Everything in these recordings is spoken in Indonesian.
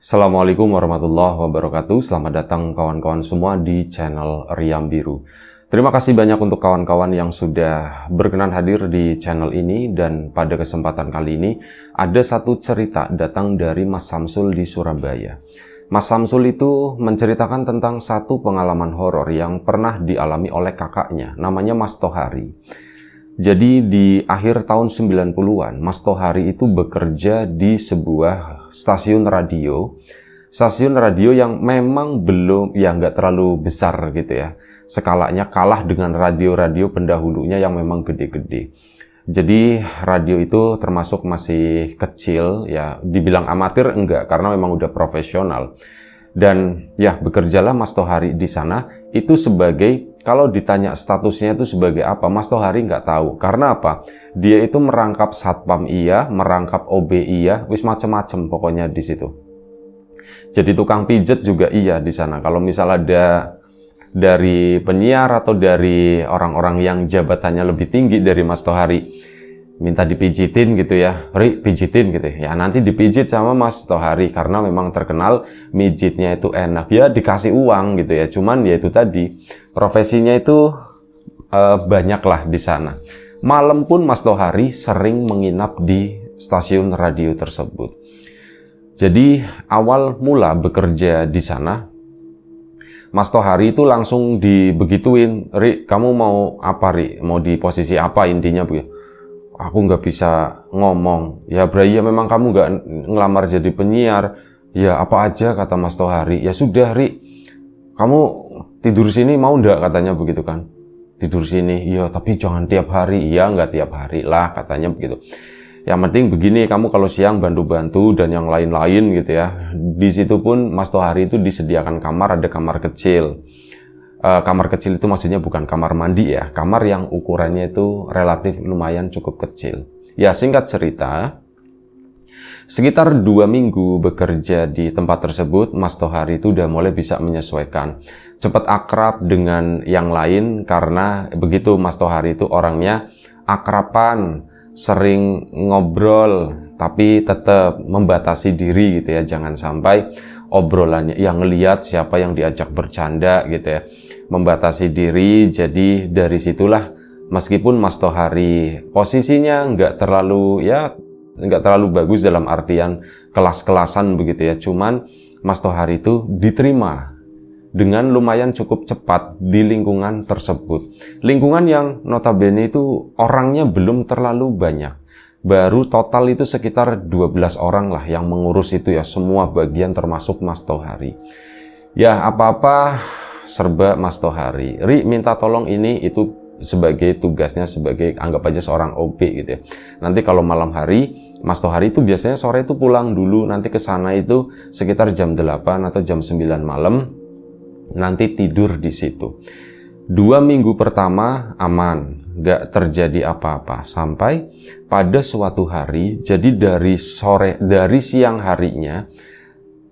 Assalamualaikum warahmatullahi wabarakatuh. Selamat datang kawan-kawan semua di channel Riam Biru. Terima kasih banyak untuk kawan-kawan yang sudah berkenan hadir di channel ini, dan pada kesempatan kali ini ada satu cerita datang dari Mas Samsul di Surabaya. Mas Samsul itu menceritakan tentang satu pengalaman horor yang pernah dialami oleh kakaknya, namanya Mas Tohari. Jadi di akhir tahun 90-an, Mas Tohari itu bekerja di sebuah stasiun radio yang memang belum, ya nggak terlalu besar gitu ya. Skalanya kalah dengan radio-radio pendahulunya yang memang gede-gede. Jadi radio itu termasuk masih kecil, ya dibilang amatir enggak, karena memang udah profesional. Dan ya bekerjalah Mas Tohari di sana itu sebagai, kalau ditanya statusnya itu sebagai apa, Mas Tohari nggak tahu. Karena apa? Dia itu merangkap satpam iya, merangkap OB iya, wis macem-macem pokoknya di situ. Jadi tukang pijet juga iya di sana. Kalau misal ada dari penyiar atau dari orang-orang yang jabatannya lebih tinggi dari Mas Tohari, minta dipijitin gitu ya, Ri pijitin gitu ya, nanti dipijit sama Mas Tohari karena memang terkenal mijitnya itu enak, ya dikasih uang gitu ya. Cuman ya itu tadi, profesinya itu banyak lah di sana. Malam pun Mas Tohari sering menginap di stasiun radio tersebut. Jadi awal mula bekerja di sana, Mas Tohari itu langsung dibegituin, Ri kamu mau apa Ri, mau di posisi apa intinya begitu. Aku nggak bisa ngomong. Ya Bray, ya memang kamu nggak ngelamar jadi penyiar. Ya apa aja kata Mas Tohari. Ya sudah Ri, kamu tidur sini mau nggak, katanya begitu kan. Tidur sini, ya tapi jangan tiap hari. Ya nggak tiap hari lah katanya begitu. Yang penting begini, kamu kalau siang bantu-bantu dan yang lain-lain gitu ya. Di situ pun Mas Tohari itu disediakan kamar, ada kamar kecil. Kamar kecil itu maksudnya bukan kamar mandi ya, kamar yang ukurannya itu relatif lumayan cukup kecil. Ya singkat cerita, sekitar 2 minggu bekerja di tempat tersebut, Mas Tohari itu udah mulai bisa menyesuaikan, cepat akrab dengan yang lain. Karena begitu, Mas Tohari itu orangnya akraban, sering ngobrol, tapi tetap membatasi diri gitu ya, jangan sampai obrolannya yang ngelihat siapa yang diajak bercanda gitu ya, membatasi diri. Jadi dari situlah, meskipun Mas Tohari posisinya nggak terlalu bagus dalam artian kelas-kelasan begitu ya, cuman Mas Tohari itu diterima dengan lumayan cukup cepat di lingkungan tersebut. Lingkungan yang notabene itu orangnya belum terlalu banyak. Baru total itu sekitar 12 orang lah yang mengurus itu ya, semua bagian termasuk Mas Tohari. Ya apa-apa serba Mas Tohari. Ri minta tolong ini itu, sebagai tugasnya sebagai anggap aja seorang OB gitu ya. Nanti kalau malam hari, Mas Tohari itu biasanya sore itu pulang dulu, nanti ke sana itu sekitar jam 8 atau jam 9 malam, nanti tidur di situ. 2 minggu pertama aman, nggak terjadi apa-apa, sampai pada suatu hari. Jadi dari siang harinya,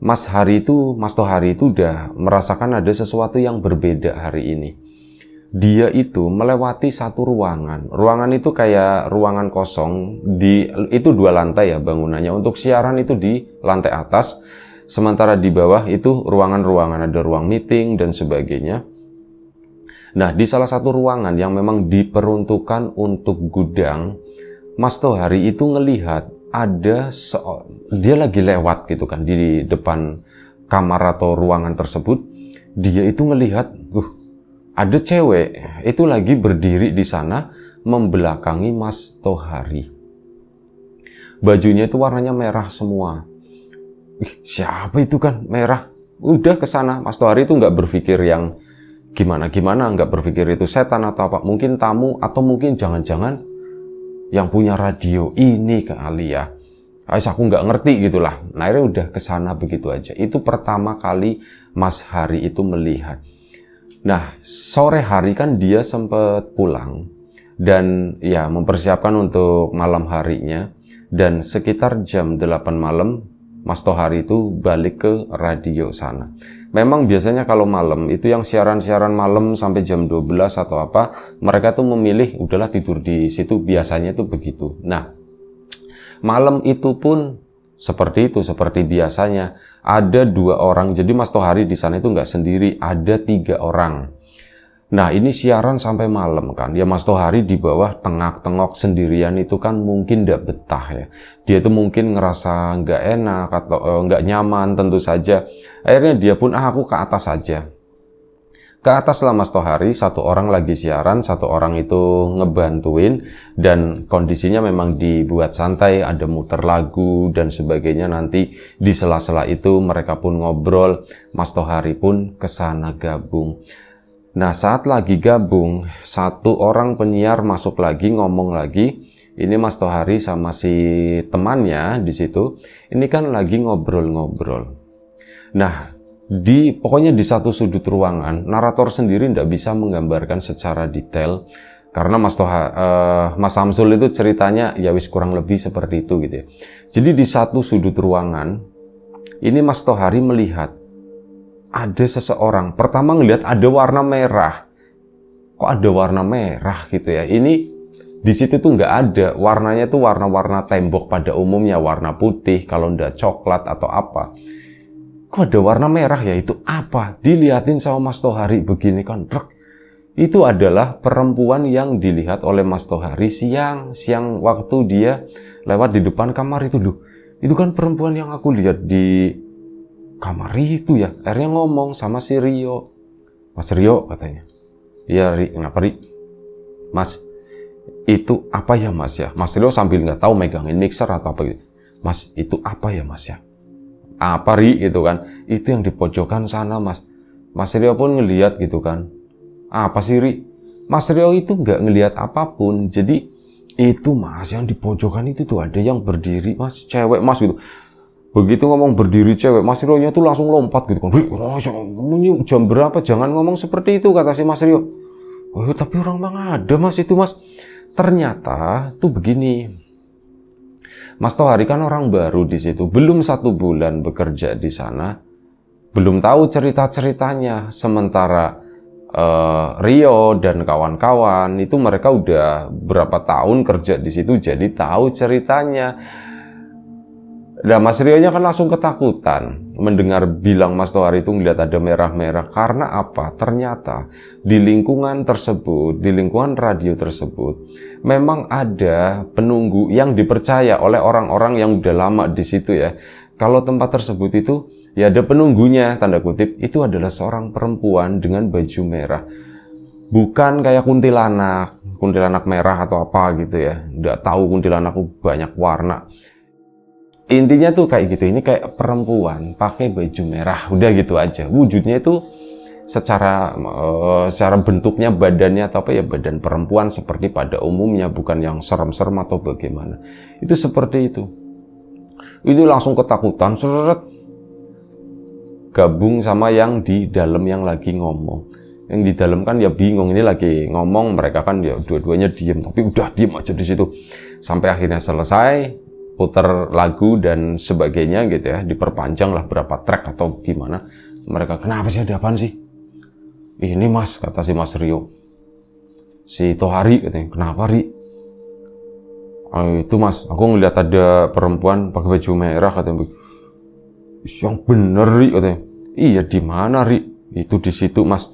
Mas Tohari itu udah merasakan ada sesuatu yang berbeda hari ini. Dia itu melewati satu ruangan. Ruangan itu kayak ruangan kosong, itu 2 lantai ya bangunannya. Untuk siaran itu di lantai atas, sementara di bawah itu ruangan-ruangan, ada ruang meeting dan sebagainya. Nah, di salah satu ruangan yang memang diperuntukkan untuk gudang, Mas Tohari itu ngelihat ada dia lagi lewat gitu kan di depan kamar atau ruangan tersebut. Dia itu ngelihat, ada cewek itu lagi berdiri di sana membelakangi Mas Tohari. Bajunya itu warnanya merah semua. Siapa itu kan merah? Udah ke sana, Mas Tohari itu nggak berpikir yang gimana-gimana, nggak berpikir itu setan atau apa, mungkin tamu atau mungkin jangan-jangan yang punya radio ini kali ya. Aku nggak ngerti gitulah. Nah, akhirnya udah kesana begitu aja. Itu pertama kali Mas Hari itu melihat. Nah, sore hari kan dia sempat pulang dan ya mempersiapkan untuk malam harinya, dan sekitar jam 8 malam Mas Tohari itu balik ke radio sana. Memang biasanya kalau malam itu yang siaran-siaran malam sampai jam 12 atau apa, mereka tuh memilih udahlah tidur di situ, biasanya tuh begitu. Nah, malam itu pun seperti itu, seperti biasanya. Ada 2 orang, jadi Mas Tohari di sana itu nggak sendiri, ada 3 orang. Nah ini siaran sampai malam kan, ya Mas Tohari di bawah tengak-tengok sendirian itu kan mungkin nggak betah ya. Dia tuh mungkin ngerasa nggak enak atau nggak nyaman tentu saja. Akhirnya dia pun, aku ke atas saja. Ke atas lah Mas Tohari, 1 orang lagi siaran, 1 orang itu ngebantuin, dan kondisinya memang dibuat santai, ada muter lagu dan sebagainya. Nanti di sela-sela itu mereka pun ngobrol, Mas Tohari pun kesana gabung. Nah saat lagi gabung, 1 orang penyiar masuk lagi, ngomong lagi. Ini Mas Tohari sama si temannya di situ, ini kan lagi ngobrol-ngobrol. Nah pokoknya di satu sudut ruangan, narator sendiri tidak bisa menggambarkan secara detail karena Mas Samsul itu ceritanya ya wis kurang lebih seperti itu gitu ya. Jadi di satu sudut ruangan ini Mas Tohari melihat ada seseorang, pertama ngelihat ada warna merah. Kok ada warna merah gitu ya? Ini di situ tuh nggak ada, warnanya tuh warna-warna tembok pada umumnya, warna putih kalau ndak coklat atau apa. Kok ada warna merah ya, itu apa? Dilihatin sama Mas Tohari begini kan, itu adalah perempuan yang dilihat oleh Mas Tohari siang waktu dia lewat di depan kamar itu loh. Itu kan perempuan yang aku lihat di kamar itu ya. Akhirnya ngomong sama si Rio. Mas Rio katanya. Iya Ri, kenapa Ri? Mas, itu apa ya Mas ya? Mas Rio sambil nggak tahu megangin mixer atau apa gitu. Mas, itu apa ya Mas ya? Apa Ri gitu kan, itu yang di pojokan sana Mas. Mas Rio pun ngelihat gitu kan, apa sih Ri? Mas Rio itu nggak ngelihat apapun. Jadi itu Mas yang di pojokan itu tuh ada yang berdiri Mas, cewek Mas gitu. Begitu ngomong berdiri cewek, Mas Rio nya tuh langsung lompat gitu kan. Ri, jam berapa, jangan ngomong seperti itu kata si Mas Rio. Oh tapi orang bang ada Mas itu Mas. Ternyata tuh begini, Mas Tohari kan orang baru di situ, belum 1 bulan bekerja di sana, belum tahu cerita-ceritanya. Sementara Rio dan kawan-kawan itu mereka udah berapa tahun kerja di situ, jadi tahu ceritanya. Nah Mas Rio-nya kan langsung ketakutan mendengar bilang Mas Tohari itu ngeliat ada merah-merah. Karena apa? Ternyata di lingkungan tersebut, di lingkungan radio tersebut, memang ada penunggu yang dipercaya oleh orang-orang yang udah lama di situ ya. Kalau tempat tersebut itu ya ada penunggunya, tanda kutip, itu adalah seorang perempuan dengan baju merah. Bukan kayak kuntilanak merah atau apa gitu ya. Nggak tahu, kuntilanak banyak warna. Intinya tuh kayak gitu, ini kayak perempuan pakai baju merah, udah gitu aja. Wujudnya itu secara bentuknya, badannya atau apa ya, badan perempuan seperti pada umumnya, bukan yang serem-serem atau bagaimana. Itu seperti itu. Ini langsung ketakutan, seret, gabung sama yang di dalam yang lagi ngomong. Yang di dalam kan ya bingung, ini lagi ngomong, mereka kan ya dua-duanya diem, tapi udah diem aja di situ. Sampai akhirnya selesai, putar lagu dan sebagainya gitu ya, diperpanjang lah berapa track atau gimana. Mereka, kenapa sih, ada apaan sih? Ini Mas, kata si Mas Rio. Si Tohari katanya, kenapa Ri? Itu Mas, aku ngeliat ada perempuan pakai baju merah katanya. Yang bener Ri katanya. Iya di mana Ri? Itu di situ Mas.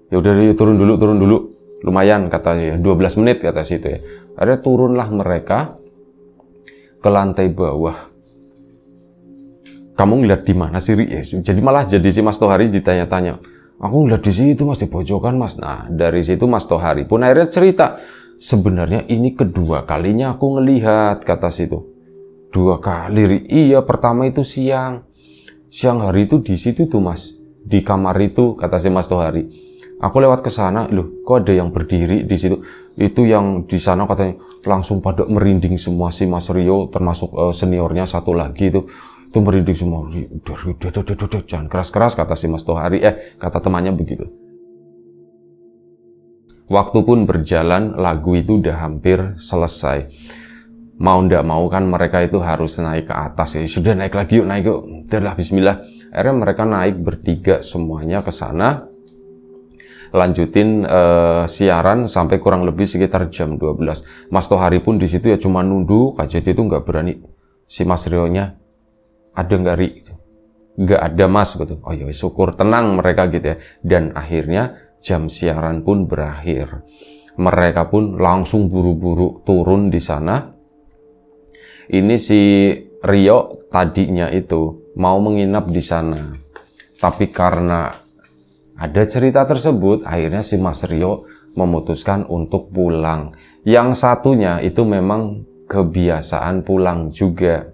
Ya udah turun dulu. Lumayan katanya, 12 menit kata situ ya. Akhirnya turunlah mereka ke lantai bawah. Kamu ngeliat di mana sih Ri? Jadi malah jadi si Mas Tohari ditanya-tanya. Aku ngeliat di situ Mas, di pojokan Mas. Nah dari situ Mas Tohari pun akhirnya cerita. Sebenarnya ini kedua kalinya aku ngelihat, kata situ. 2 kali Ri. Iya, pertama itu siang hari itu di situ tuh Mas, di kamar itu, kata si Mas Tohari. Aku lewat ke sana, loh, kok ada yang berdiri di situ? Itu yang di sana katanya langsung pada merinding semua, si Mas Rio, termasuk seniornya satu lagi itu merinding semua. Udah, jangan keras-keras, kata si Mas Tohari. Kata temannya begitu. Waktu pun berjalan, lagu itu udah hampir selesai. Mau ndak mau kan mereka itu harus naik ke atas ya. Sudah naik lagi yuk, naik yuk. Udahlah, bismillah. Akhirnya mereka naik bertiga semuanya ke sana. Lanjutin siaran sampai kurang lebih sekitar jam 12. Mas Tohari pun di situ ya cuma nunduk aja, dia itu nggak berani. Si Mas Rio-nya, ada nggak Ri? Nggak ada Mas gitu. Oh ya syukur, tenang mereka gitu ya. Dan akhirnya jam siaran pun berakhir. Mereka pun langsung buru-buru turun di sana. Ini si Rio tadinya itu mau menginap di sana. Tapi karena ada cerita tersebut, akhirnya si Mas Rio memutuskan untuk pulang. Yang satunya itu memang kebiasaan pulang juga.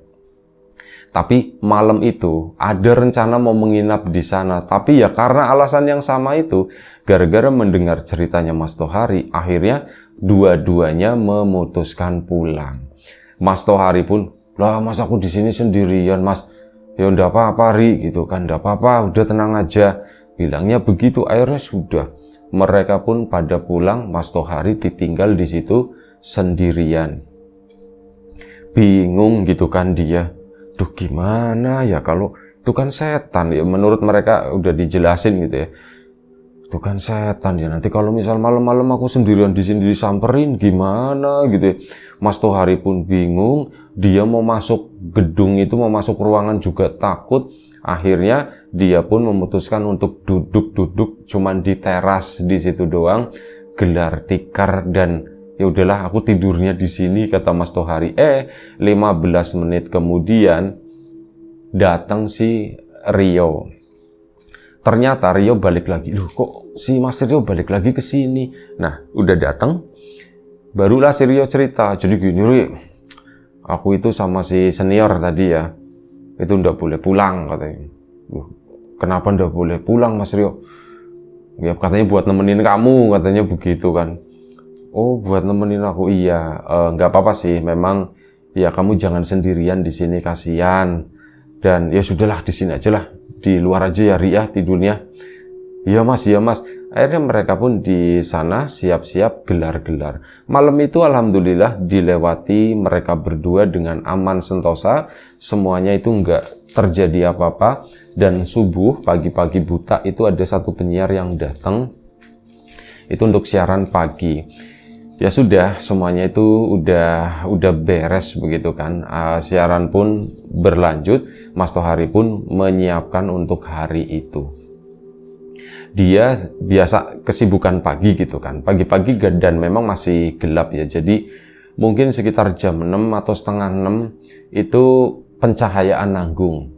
Tapi malam itu ada rencana mau menginap di sana. Tapi ya karena alasan yang sama itu, gara-gara mendengar ceritanya Mas Tohari, akhirnya dua-duanya memutuskan pulang. Mas Tohari pun, lah Mas aku di sini sendirian Mas. Ya udah apa-apa Ri gitu kan, udah apa-apa, udah tenang aja. Bilangnya begitu, akhirnya sudah. Mereka pun pada pulang, Mas Tohari ditinggal di situ sendirian. Bingung gitu kan dia. Duh gimana ya kalau itu kan setan ya, menurut mereka udah dijelasin gitu ya. Itu kan setan ya, nanti kalau misal malam-malam aku sendirian di sini disamperin gimana gitu ya. Mas Tohari pun bingung, dia mau masuk gedung itu, mau masuk ruangan juga takut. Akhirnya dia pun memutuskan untuk duduk-duduk cuman di teras di situ doang, gelar tikar dan ya udahlah aku tidurnya di sini kata Mas Tohari. 15 menit kemudian datang si Rio. Ternyata Rio balik lagi. Loh kok si Mas Rio balik lagi ke sini? Nah, udah datang. Barulah si Rio cerita. Jadi gini, Rio, aku itu sama si senior tadi ya, itu ndak boleh pulang katanya. Kenapa ndak boleh pulang Mas Rio? Ya katanya buat nemenin kamu katanya begitu kan. Oh buat nemenin aku, iya. Nggak apa-apa sih, memang ya kamu jangan sendirian di sini kasihan. Dan ya sudahlah di sini aja lah, di luar aja ya Ria tidurnya. Iya Mas, iya Mas. Akhirnya mereka pun di sana siap-siap gelar-gelar. Malam itu alhamdulillah dilewati mereka berdua dengan aman sentosa. Semuanya itu nggak terjadi apa-apa. Dan subuh pagi-pagi buta itu ada satu penyiar yang datang. Itu untuk siaran pagi. Ya sudah, semuanya itu udah beres begitu kan. Siaran pun berlanjut. Mas Tohari pun menyiapkan untuk hari itu. Dia biasa kesibukan pagi gitu kan. Pagi-pagi dan memang masih gelap ya. Jadi mungkin sekitar jam 6 atau setengah 6 itu pencahayaan nanggung.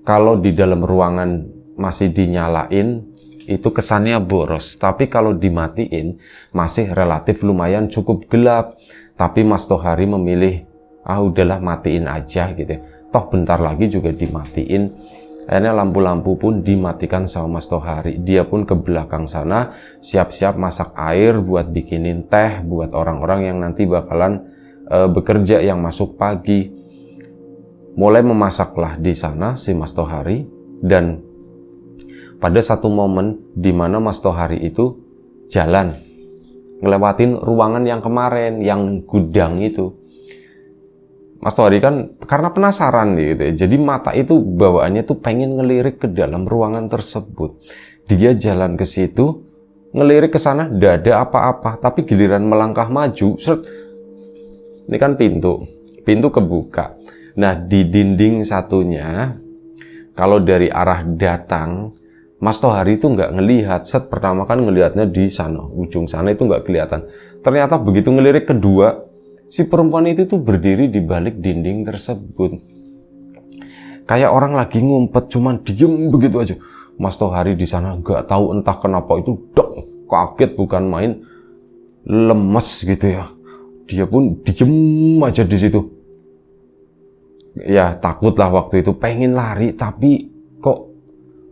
Kalau di dalam ruangan masih dinyalain, itu kesannya boros. Tapi kalau dimatiin, masih relatif lumayan cukup gelap. Tapi Mas Tohari memilih, udahlah matiin aja gitu ya. Toh bentar lagi juga dimatiin. Akhirnya lampu-lampu pun dimatikan sama Mas Tohari. Dia pun ke belakang sana, siap-siap masak air buat bikinin teh buat orang-orang yang nanti bakalan bekerja yang masuk pagi. Mulai memasaklah di sana si Mas Tohari. Dan pada satu momen di mana Mas Tohari itu jalan ngelewatin ruangan yang kemarin, yang gudang itu. Mas Tohari kan karena penasaran gitu ya, jadi mata itu bawaannya tuh pengen ngelirik ke dalam ruangan tersebut. Dia jalan ke situ, ngelirik ke sana, nggak ada apa-apa. Tapi giliran melangkah maju, seret, ini kan pintu kebuka. Nah di dinding satunya, kalau dari arah datang, Mas Tohari itu nggak ngelihat. Pertama kan ngelihatnya di sana, ujung sana itu nggak kelihatan. Ternyata begitu ngelirik kedua, si perempuan itu tuh berdiri di balik dinding tersebut. Kayak orang lagi ngumpet, cuman diem begitu aja. Mas Tohari di sana nggak tahu entah kenapa itu kaget bukan main, lemes gitu ya. Dia pun diem aja di situ. Ya takutlah waktu itu, pengen lari tapi kok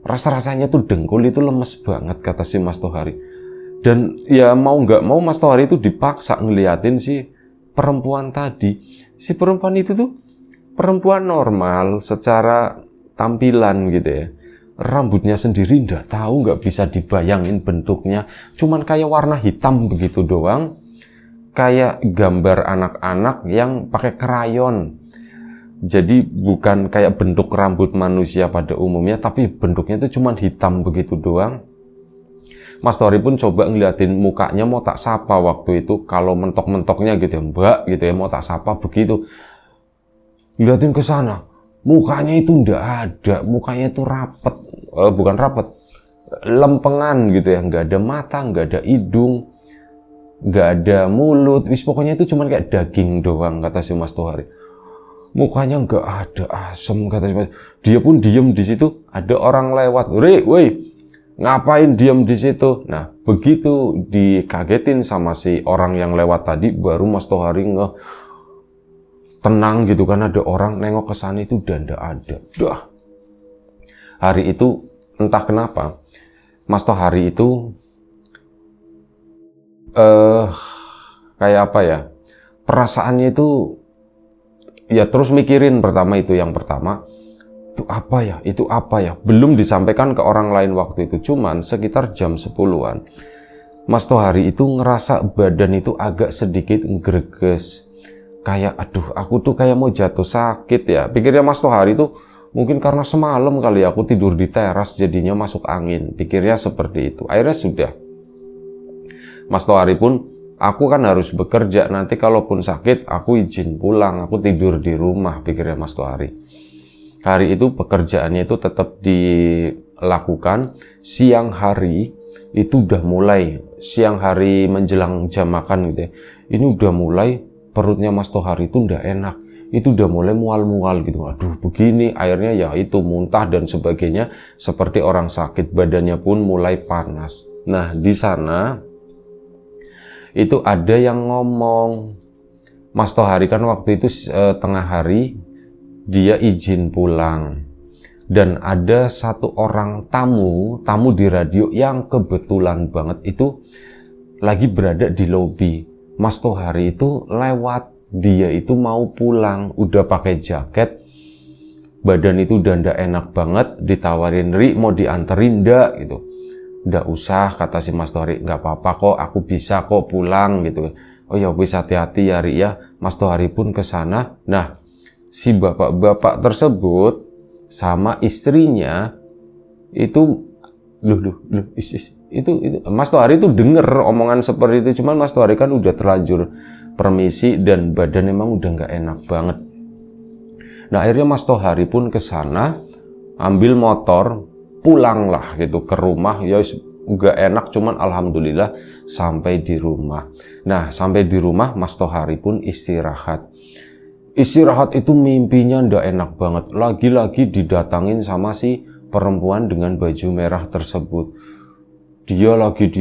rasa-rasanya tuh dengkul itu lemes banget kata si Mas Tohari. Dan ya mau nggak mau Mas Tohari itu dipaksa ngeliatin si perempuan tadi. Si perempuan itu tuh perempuan normal secara tampilan gitu ya. Rambutnya sendiri nggak bisa dibayangin bentuknya. Cuman kayak warna hitam begitu doang. Kayak gambar anak-anak yang pakai krayon. Jadi bukan kayak bentuk rambut manusia pada umumnya, tapi bentuknya itu cuman hitam begitu doang. Mas Tohari pun coba ngeliatin mukanya, mau tak sapa waktu itu, kalau mentok-mentoknya gitu ya, Mbak gitu ya, mau tak sapa begitu. Ngeliatin ke sana, Mukanya itu ndak ada, mukanya itu rapet, bukan rapet, lempengan gitu ya, nggak ada mata, nggak ada hidung, nggak ada mulut, wis pokoknya itu cuman kayak daging doang, kata si Mas Tohari. Mukanya nggak ada asem, kata si Mas. Dia pun diem di situ. Ada orang lewat, woi, ngapain diem di situ? Nah, begitu dikagetin sama si orang yang lewat tadi, baru Mas Tohari tenang gitu kan, ada orang nengok ke sana itu dan nggak ada. Dah. Hari itu entah kenapa Mas Tohari itu kayak apa ya? Perasaannya itu ya terus mikirin pertama itu yang pertama. Itu apa ya? Belum disampaikan ke orang lain waktu itu, cuman sekitar jam 10-an. Mas Tohari itu ngerasa badan itu agak sedikit greges. Kayak aduh, aku tuh kayak mau jatuh sakit ya. Pikirnya Mas Tohari itu mungkin karena semalam kali ya aku tidur di teras jadinya masuk angin. Pikirnya seperti itu. Akhirnya sudah. Mas Tohari pun, aku kan harus bekerja, nanti kalaupun sakit aku izin pulang, aku tidur di rumah, pikirnya Mas Tohari. Hari itu pekerjaannya itu tetap dilakukan. Siang hari itu udah mulai, siang hari menjelang jam makan gitu ya, ini udah mulai perutnya Mas Tohari itu udah enak, itu udah mulai mual-mual gitu. Aduh begini, akhirnya ya itu muntah dan sebagainya, seperti orang sakit, badannya pun mulai panas. Nah di sana itu ada yang ngomong, Mas Tohari kan waktu itu tengah hari dia izin pulang, dan ada satu orang tamu di radio yang kebetulan banget itu lagi berada di lobi. Mas Tohari itu lewat, dia itu mau pulang, udah pakai jaket, badan itu udah ndak enak banget, ditawarin, Ri mau dianterin ndak gitu. Ndak usah, kata si Mas Tohari, nggak apa-apa kok, aku bisa kok pulang gitu. Oh ya wis, hati-hati ya Ri ya. Mas Tohari pun ke sana. Nah, si bapak-bapak tersebut sama istrinya itu itu Mas Tohari itu denger omongan seperti itu, cuman Mas Tohari kan udah terlanjur permisi dan badan emang udah nggak enak banget. Nah akhirnya Mas Tohari pun ke sana, ambil motor, pulang lah gitu ke rumah. Ya nggak enak, cuman alhamdulillah sampai di rumah. Nah sampai di rumah Mas Tohari pun istirahat. Istirahat itu mimpinya ndak enak banget. Lagi-lagi didatangin sama si perempuan dengan baju merah tersebut. Dia lagi,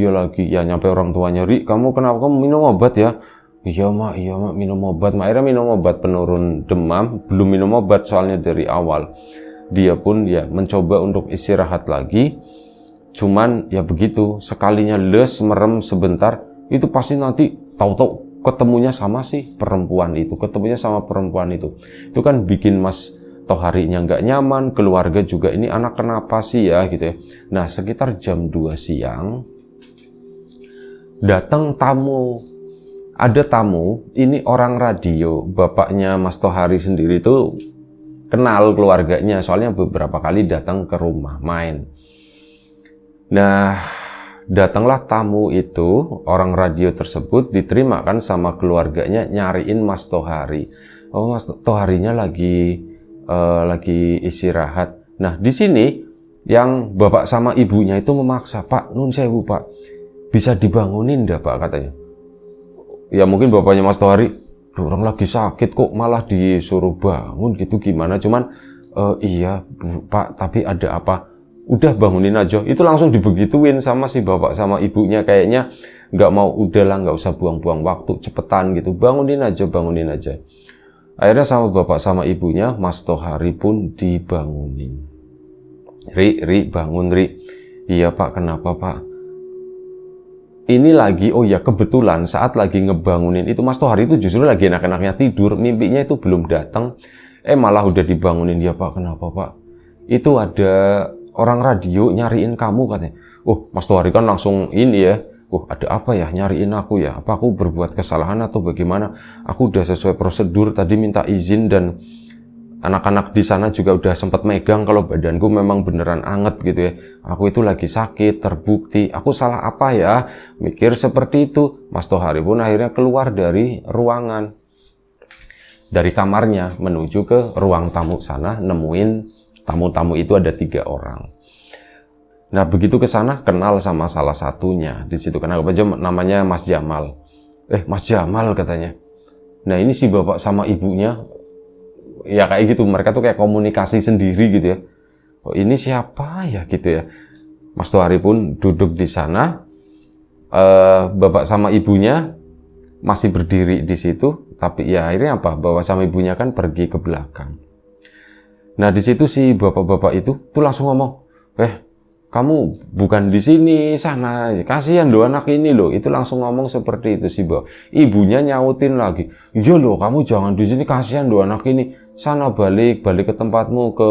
ya nyampe orang tuanya, Ri, kamu kenapa, kamu minum obat ya? Iya mak, minum obat. Akhirnya minum obat penurun demam, belum minum obat soalnya dari awal. Dia pun ya mencoba untuk istirahat lagi, cuman ya begitu, sekalinya les merem sebentar, itu pasti nanti tahu-tahu ketemunya sama si perempuan itu, itu kan bikin Mas Toharinya nggak nyaman, keluarga juga, ini anak kenapa sih ya gitu ya. Nah sekitar jam 2 siang datang tamu, ada tamu, ini orang radio, bapaknya Mas Tohari sendiri itu kenal keluarganya, soalnya beberapa kali datang ke rumah main. Nah datanglah tamu itu, orang radio tersebut diterima kan sama keluarganya, nyariin Mas Tohari. Oh Mas Toharinya lagi istirahat. Nah di sini yang bapak sama ibunya itu memaksa, Pak nun sewu Pak, bisa dibangunin ndak Pak, katanya. Ya mungkin bapaknya Mas Tohari, orang lagi sakit kok malah disuruh bangun gitu, gimana? Cuman iya Pak, tapi ada apa? Udah bangunin aja. Itu langsung dibegituin sama si bapak sama ibunya, kayaknya nggak mau, udahlah nggak usah buang-buang waktu, cepetan gitu, bangunin aja. Akhirnya sama bapak sama ibunya, Mas Tohari pun dibangunin. Ri, bangun Ri. Iya Pak, kenapa Pak? Ini lagi, oh ya kebetulan saat lagi ngebangunin itu Mas Tohari itu justru lagi enak-enaknya tidur, mimpinya itu belum datang. Malah udah dibangunin. Ya Pak, kenapa Pak? Itu ada orang radio nyariin kamu katanya. Oh Mas Tohari kan langsung ini ya, ada apa ya, nyariin aku ya, apa aku berbuat kesalahan atau bagaimana? Aku udah sesuai prosedur, tadi minta izin, dan anak-anak di sana juga udah sempat megang kalau badanku memang beneran anget gitu ya. Aku itu lagi sakit, terbukti, aku salah apa ya? Mikir seperti itu. Mas Tohari pun akhirnya keluar dari ruangan. dari kamarnya menuju ke ruang tamu sana, nemuin tamu-tamu itu ada 3 orang. Nah begitu ke sana kenal sama salah satunya. Di situ kenal aja, namanya Mas Jamal. Mas Jamal katanya. Nah ini si bapak sama ibunya ya kayak gitu, mereka tuh kayak komunikasi sendiri gitu ya. Oh ini siapa ya gitu ya. Mas Tohari pun duduk di sana. Bapak sama ibunya masih berdiri di situ, tapi ya akhirnya apa? Bapak sama ibunya kan pergi ke belakang. Nah di situ si bapak-bapak itu tuh langsung ngomong, kamu bukan di sini, sana, kasihan loh anak ini loh. Itu langsung ngomong seperti itu si bapak. Ibunya nyautin lagi, iya loh kamu jangan di sini, kasihan loh anak ini, sana balik ke tempatmu, ke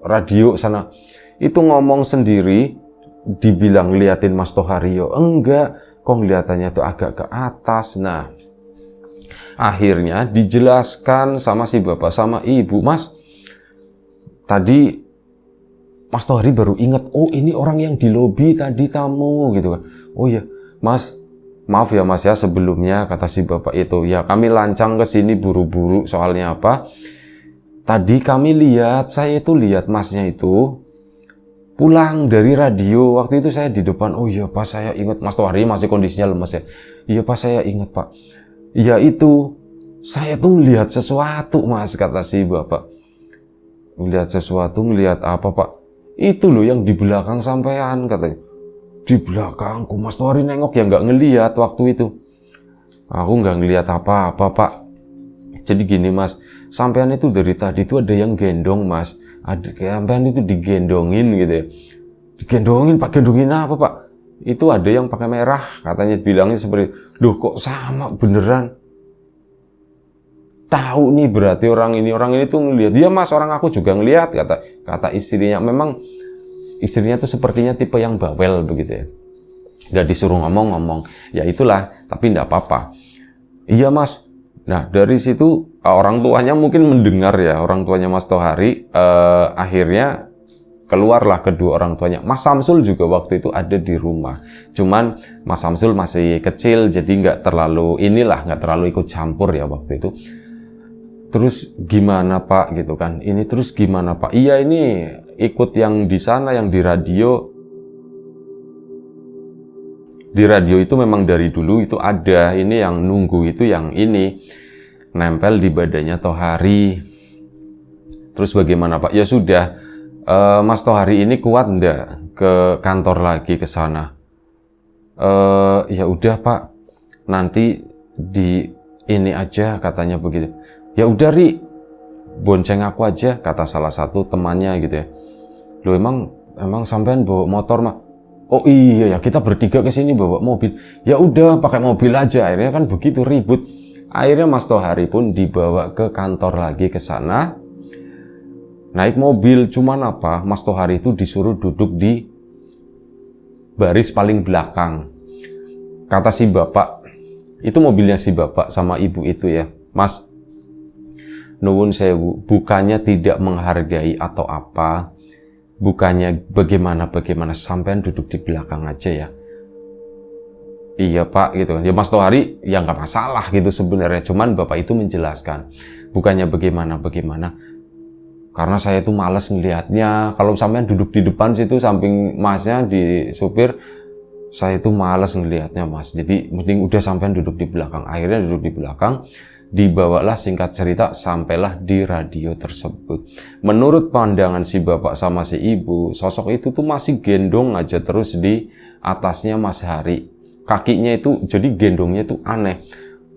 radio sana. Itu ngomong sendiri, dibilang liatin Mas Tohario, enggak. Kok kelihatannya tuh agak ke atas. Nah, akhirnya dijelaskan sama si bapak sama ibu, Mas, tadi Mas Tohari baru ingat, oh ini orang yang di lobi tadi tamu gitu kan. Oh iya, Mas, maaf ya Mas ya sebelumnya, kata si bapak itu. Ya kami lancang ke sini buru-buru, soalnya apa? Tadi kami lihat, saya itu lihat Masnya itu pulang dari radio. Waktu itu saya di depan. Oh iya Pak, saya ingat. Mas Tohari masih kondisinya lemas ya. Iya Pak, saya ingat Pak. Ya itu, saya tuh melihat sesuatu Mas, kata si bapak. Melihat sesuatu, melihat apa Pak? Itu loh yang di belakang sampean, katanya. Di belakangku. Mas Tohari nengok ya nggak ngelihat waktu itu. Aku nggak ngelihat apa-apa Pak. Jadi gini Mas, sampean itu dari tadi itu ada yang gendong Mas. Ada sampean itu digendongin gitu ya. Digendongin Pak, gendongin apa Pak? Itu ada yang pakai merah, katanya bilangnya seperti, loh kok sama beneran? Tahu nih berarti orang ini tuh ngelihat. Dia Mas, orang aku juga ngelihat, kata istrinya. Memang istrinya tuh sepertinya tipe yang bawel begitu ya. Udah disuruh ngomong, ya itulah, tapi enggak apa-apa. Iya Mas. Nah dari situ orang tuanya mungkin mendengar ya, orang tuanya Mas Tohari, akhirnya keluarlah kedua orang tuanya. Mas Samsul juga waktu itu ada di rumah, cuman Mas Samsul masih kecil jadi nggak terlalu ikut campur ya waktu itu. Terus gimana Pak gitu kan, ini terus gimana Pak? Iya ini ikut yang di sana, yang di radio. Di radio itu memang dari dulu itu ada, ini yang nunggu itu yang ini nempel di badannya Tohari. Terus bagaimana Pak? Ya sudah, Mas Tohari ini kuat ndak ke kantor lagi ke sana? Ya udah Pak, nanti di ini aja, katanya begitu. Ya udah Ri, bonceng aku aja, kata salah satu temannya gitu ya. Loh emang sampean bawa motor mah? Oh iya ya, kita bertiga ke sini bawa mobil. Ya udah pakai mobil aja. Akhirnya kan begitu ribut. Akhirnya Mas Tohari pun dibawa ke kantor lagi ke sana. Naik mobil, cuman apa? Mas Tohari itu disuruh duduk di baris paling belakang. Kata si bapak, itu mobilnya si bapak sama ibu itu ya. Mas, nuwun sewu, bukannya tidak menghargai atau apa, bukannya bagaimana sampean duduk di belakang aja ya. Iya Pak gitu. Ya Mas Tohari ya nggak masalah gitu sebenarnya, cuman bapak itu menjelaskan bukannya bagaimana, karena saya itu malas ngelihatnya. Kalau sampean duduk di depan situ samping Masnya di supir, saya itu malas ngelihatnya Mas. Jadi mending udah sampean duduk di belakang. Akhirnya duduk di belakang. Dibawalah, singkat cerita sampailah di radio tersebut. Menurut pandangan si bapak sama si ibu, sosok itu tuh masih gendong aja terus di atasnya Mas Hari. Kakinya itu, jadi gendongnya itu aneh.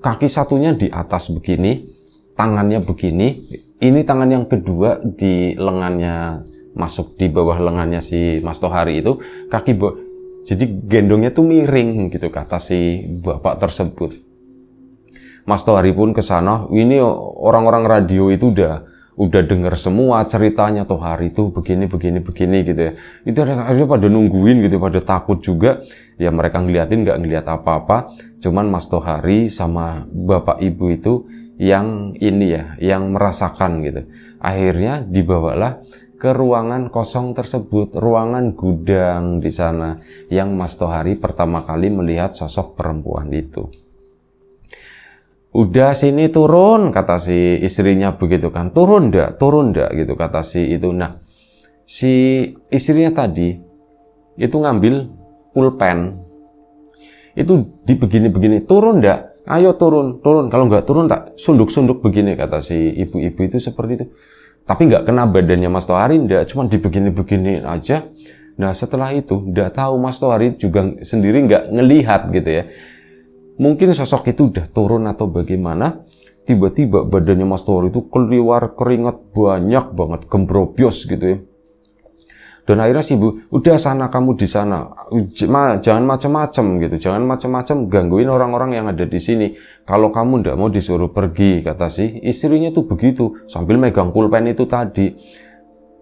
Kaki satunya di atas begini, tangannya begini. Ini tangan yang kedua di lengannya, masuk di bawah lengannya si Mas Tohari itu, jadi gendongnya tuh miring gitu, kata si bapak tersebut. Mas Tohari pun ke sana. Ini orang-orang radio itu udah dengar semua ceritanya Tohari itu begini gitu ya. Itu akhirnya pada nungguin gitu, pada takut juga. Ya mereka ngeliatin nggak ngeliat apa-apa. Cuman Mas Tohari sama bapak ibu itu yang ini ya, yang merasakan gitu. Akhirnya dibawalah ke ruangan kosong tersebut, ruangan gudang di sana, yang Mas Tohari pertama kali melihat sosok perempuan itu. Udah sini turun, kata si istrinya begitu kan. Turun ndak gitu kata si itu. Nah, si istrinya tadi itu ngambil pulpen. Itu begini-begini, turun ndak? Ayo turun. Kalau nggak turun tak sunduk-sunduk begini, kata si ibu-ibu itu seperti itu. Tapi nggak kena badannya Mas Tohari, ndak, cuma begini aja. Nah, setelah itu ndak tahu Mas Tohari juga sendiri nggak ngelihat gitu ya. Mungkin sosok itu udah turun atau bagaimana, tiba-tiba badannya Mas Tohari itu keluar keringat banyak banget, gembrobyos gitu ya. Dan akhirnya si ibu, udah sana kamu di sana, jangan macam-macam gitu, jangan macam-macam gangguin orang-orang yang ada di sini. Kalau kamu ndak mau disuruh pergi, kata si istrinya tuh begitu, sambil megang pulpen itu tadi.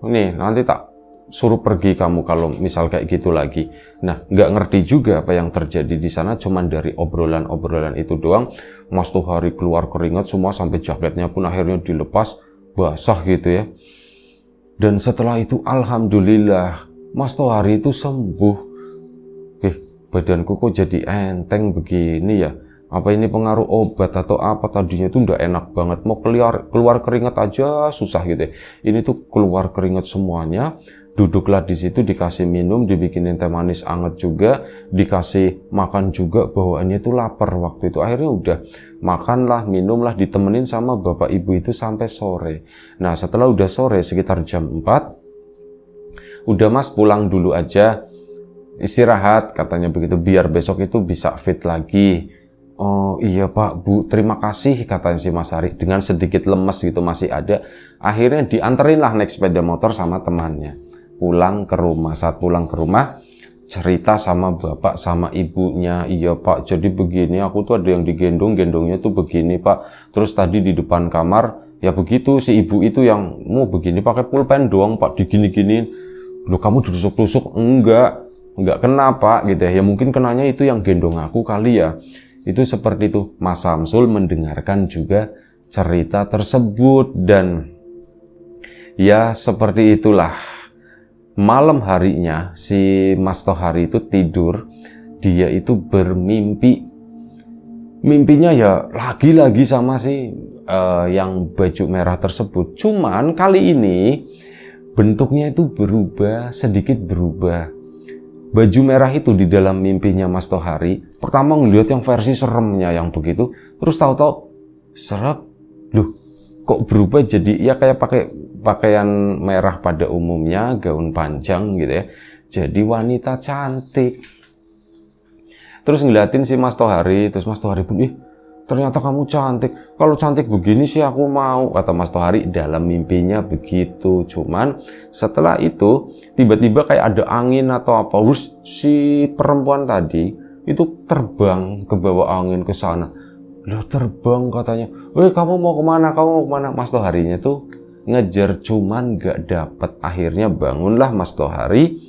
Nih, nanti tak suruh pergi kamu kalau misal kayak gitu lagi. Nah, nggak ngerti juga apa yang terjadi di sana, cuman dari obrolan-obrolan itu doang, Mas Tohari keluar keringat semua sampai jaketnya pun akhirnya dilepas, basah gitu ya. Dan setelah itu alhamdulillah Mas Tohari itu sembuh. Badanku kok jadi enteng begini ya? Apa ini pengaruh obat atau apa? Tadinya tuh nggak enak banget, mau keluar keringat aja susah gitu ya. Ini tuh keluar keringat semuanya. Duduklah di situ, dikasih minum, dibikinin teh manis anget juga, dikasih makan juga, bawaannya itu lapar waktu itu. Akhirnya udah makanlah, minumlah, ditemenin sama bapak ibu itu sampai sore. Nah, setelah udah sore sekitar jam 4, udah Mas pulang dulu aja, istirahat katanya begitu, biar besok itu bisa fit lagi. Oh iya Pak, Bu, terima kasih, katanya si Mas Ari dengan sedikit lemes gitu masih ada. Akhirnya dianterin lah naik sepeda motor sama temannya pulang ke rumah. Saat pulang ke rumah, cerita sama bapak sama ibunya, iya Pak, jadi begini, aku tuh ada yang gendongnya tuh begini Pak. Terus tadi di depan kamar, ya begitu, si ibu itu yang mau begini pakai pulpen doang Pak, digini-giniin. Loh kamu ditusuk-tusuk? Enggak kena Pak, gitu ya. Ya mungkin kenanya itu yang gendong aku kali ya. Itu seperti itu. Mas Samsul mendengarkan juga cerita tersebut dan ya seperti itulah. Malam harinya si Mas Tohari itu tidur, dia itu bermimpi. Mimpinya ya lagi-lagi sama si yang baju merah tersebut. Cuman kali ini bentuknya itu berubah, sedikit berubah. Baju merah itu di dalam mimpinya Mas Tohari, pertama ngelihat yang versi seremnya yang begitu, terus tahu-tahu serap, loh kok berubah jadi ya kayak pakai pakaian merah pada umumnya, gaun panjang gitu ya, jadi wanita cantik. Terus ngeliatin si Mas Tohari, terus Mas Tohari pun, ternyata kamu cantik, kalau cantik begini sih aku mau, kata Mas Tohari dalam mimpinya begitu. Cuman setelah itu tiba-tiba kayak ada angin atau apa, terus si perempuan tadi itu terbang ke bawah angin ke sana. Loh terbang katanya, kamu mau kemana, Mas Toharinya tuh ngejar cuman gak dapet. Akhirnya bangunlah Mas Tohari,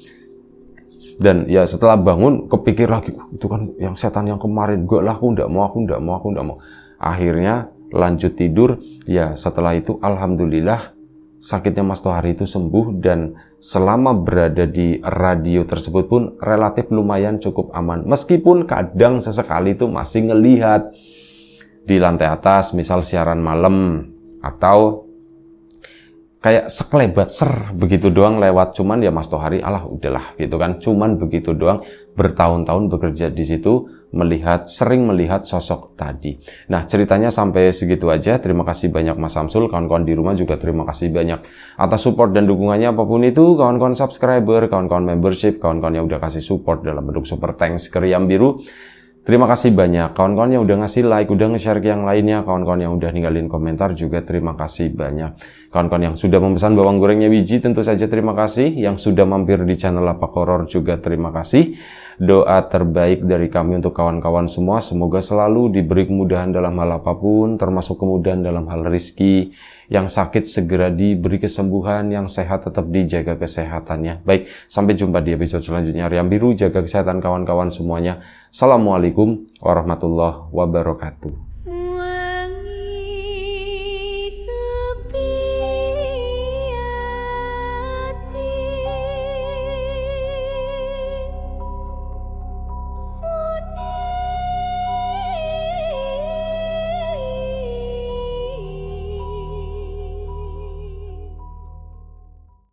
dan ya setelah bangun kepikir lagi, itu kan yang setan yang kemarin, aku ndak mau. Akhirnya lanjut tidur. Ya setelah itu alhamdulillah sakitnya Mas Tohari itu sembuh, dan selama berada di radio tersebut pun relatif lumayan cukup aman, meskipun kadang sesekali itu masih ngelihat di lantai atas misal siaran malam atau kayak sekelebat begitu doang lewat. Cuman ya Mas Tohari alah udahlah gitu kan, cuman begitu doang, bertahun-tahun bekerja di situ, sering melihat sosok tadi. Nah ceritanya sampai segitu aja. Terima kasih banyak Mas Samsul, kawan-kawan di rumah juga terima kasih banyak atas support dan dukungannya apapun itu, kawan-kawan subscriber, kawan-kawan membership, kawan-kawan yang udah kasih support dalam bentuk super thanks ke Riam Biru. Terima kasih banyak kawan-kawan yang udah ngasih like, udah nge-share ke yang lainnya, kawan-kawan yang udah ninggalin komentar juga terima kasih banyak. Kawan-kawan yang sudah memesan bawang gorengnya Wiji tentu saja terima kasih. Yang sudah mampir di channel Lapak Horor juga terima kasih. Doa terbaik dari kami untuk kawan-kawan semua, semoga selalu diberi kemudahan dalam hal apapun, termasuk kemudahan dalam hal rizki. Yang sakit segera diberi kesembuhan, yang sehat tetap dijaga kesehatannya. Baik, sampai jumpa di episode selanjutnya Riam Biru, jaga kesehatan kawan-kawan semuanya. Assalamualaikum warahmatullahi wabarakatuh.